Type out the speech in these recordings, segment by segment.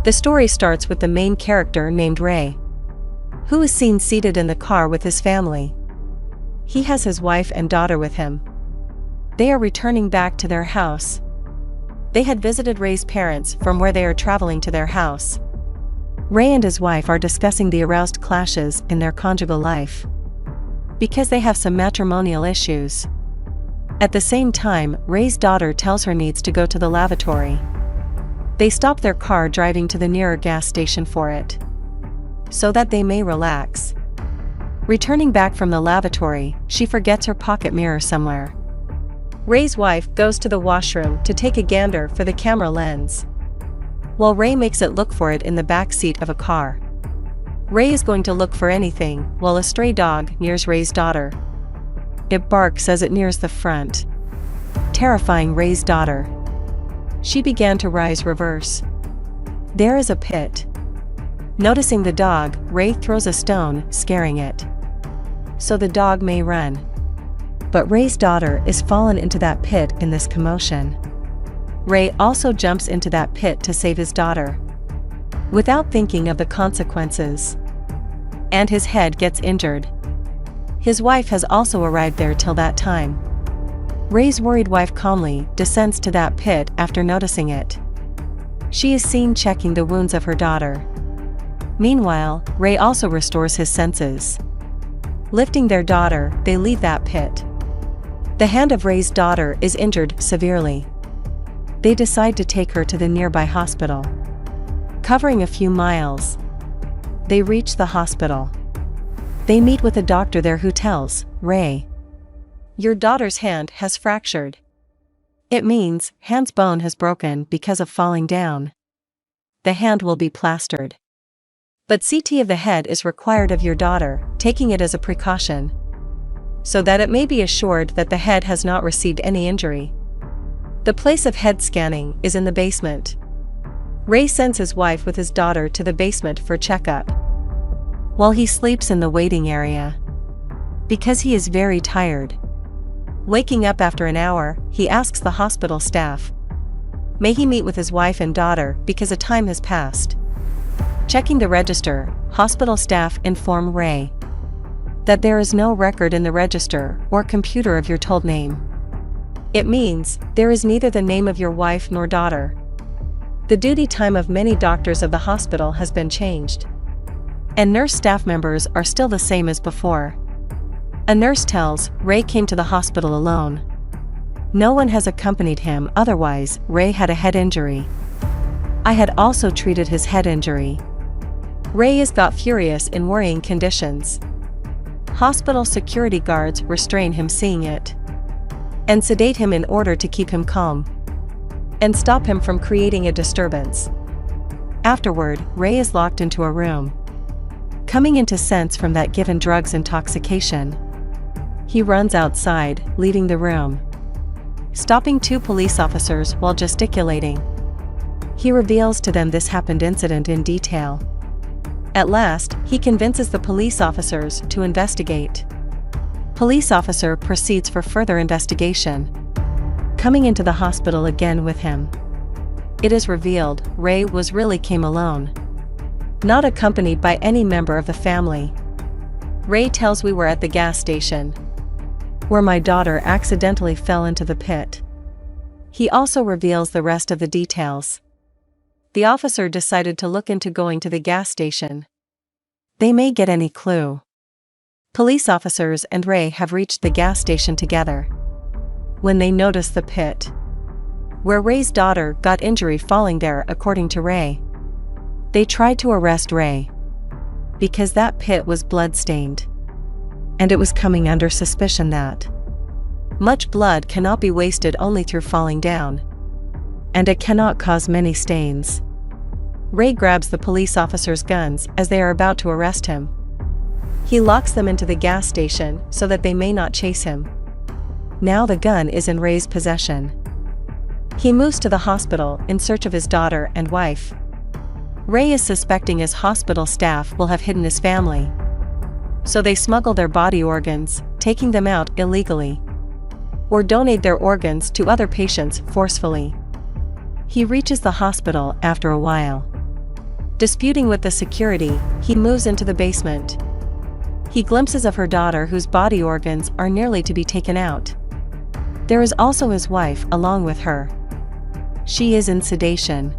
The story starts with the main character named Ray, who is seen seated in the car with his family. He has his wife and daughter with him. They are returning back to their house. They had visited Ray's parents from where they are traveling to their house. Ray and his wife are discussing the aroused clashes in their conjugal life, because they have some matrimonial issues. At the same time, Ray's daughter tells her needs to go to the lavatory. They stop their car driving to the nearer gas station for it, so that they may relax. Returning back from the lavatory, she forgets her pocket mirror somewhere. Ray's wife goes to the washroom to take a gander for the camera lens, while Ray makes it look for it in the back seat of a car. Ray is going to look for anything while a stray dog nears Ray's daughter. It barks as it nears the front, terrifying Ray's daughter. She began to rise reverse. There is a pit. Noticing the dog, Ray throws a stone, scaring it, so the dog may run. But Ray's daughter is fallen into that pit in this commotion. Ray also jumps into that pit to save his daughter, without thinking of the consequences, and his head gets injured. His wife has also arrived there till that time. Ray's worried wife calmly descends to that pit after noticing it. She is seen checking the wounds of her daughter. Meanwhile, Ray also restores his senses. Lifting their daughter, they leave that pit. The hand of Ray's daughter is injured severely. They decide to take her to the nearby hospital. Covering a few miles, they reach the hospital. They meet with a doctor there who tells Ray, "Your daughter's hand has fractured. It means hand's bone has broken because of falling down. The hand will be plastered. But CT of the head is required of your daughter, taking it as a precaution, so that it may be assured that the head has not received any injury." The place of head scanning is in the basement. Ray sends his wife with his daughter to the basement for checkup, while he sleeps in the waiting area, because he is very tired. Waking up after an hour, he asks the hospital staff, may he meet with his wife and daughter because a time has passed. Checking the register, hospital staff inform Ray that there is no record in the register or computer of your told name. It means there is neither the name of your wife nor daughter. The duty time of many doctors of the hospital has been changed, and nurse staff members are still the same as before. A nurse tells Ray came to the hospital alone. No one has accompanied him, otherwise Ray had a head injury. I had also treated his head injury. Ray is got furious in worrying conditions. Hospital security guards restrain him seeing it, and sedate him in order to keep him calm, and stop him from creating a disturbance. Afterward, Ray is locked into a room, coming into sense from that given drugs intoxication. He runs outside, leaving the room, stopping two police officers while gesticulating. He reveals to them this happened incident in detail. At last, he convinces the police officers to investigate. Police officer proceeds for further investigation, coming into the hospital again with him. It is revealed Ray was really came alone, not accompanied by any member of the family. Ray tells we were at the gas station, where my daughter accidentally fell into the pit. He also reveals the rest of the details. The officer decided to look into going to the gas station. They may get any clue. Police officers and Ray have reached the gas station together, when they notice the pit, where Ray's daughter got injury falling there according to Ray. They tried to arrest Ray, because that pit was blood-stained, and it was coming under suspicion that much blood cannot be wasted only through falling down, and it cannot cause many stains. Ray grabs the police officers' guns as they are about to arrest him. He locks them into the gas station so that they may not chase him. Now the gun is in Ray's possession. He moves to the hospital in search of his daughter and wife. Ray is suspecting his hospital staff will have hidden his family, so they smuggle their body organs, taking them out illegally, or donate their organs to other patients forcefully. He reaches the hospital after a while. Disputing with the security, he moves into the basement. He glimpses of her daughter whose body organs are nearly to be taken out. There is also his wife along with her. She is in sedation.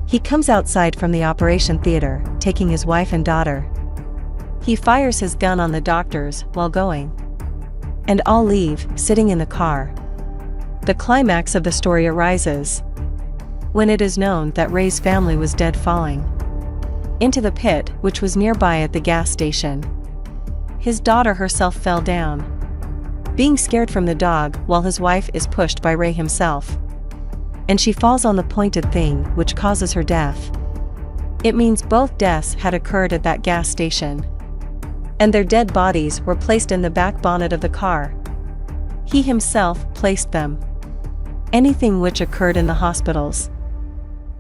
He comes outside from the operation theater, taking his wife and daughter. He fires his gun on the doctors while going. And all leave, sitting in the car. The climax of the story arises when it is known that Ray's family was dead, falling into the pit which was nearby at the gas station. His daughter herself fell down, being scared from the dog, while his wife is pushed by Ray himself. And she falls on the pointed thing which causes her death. It means both deaths had occurred at that gas station. And their dead bodies were placed in the back bonnet of the car. He himself placed them. Anything which occurred in the hospitals.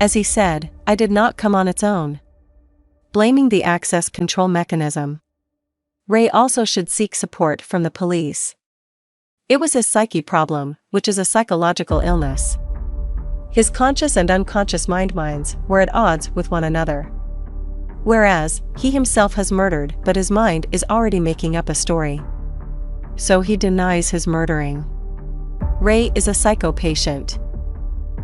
As he said, I did not come on its own. Blaming the access control mechanism. Ray also should seek support from the police. It was his psyche problem, which is a psychological illness. His conscious and unconscious minds were at odds with one another. Whereas, he himself has murdered, but his mind is already making up a story. So he denies his murdering. Ray is a psycho patient.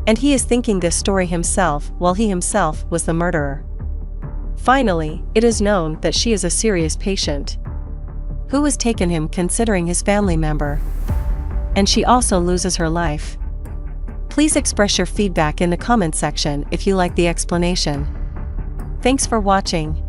And he is thinking this story himself while he himself was the murderer. Finally, it is known that she is a serious patient who has taken him considering his family member. And she also loses her life. Please express your feedback in the comment section if you like the explanation. Thanks for watching.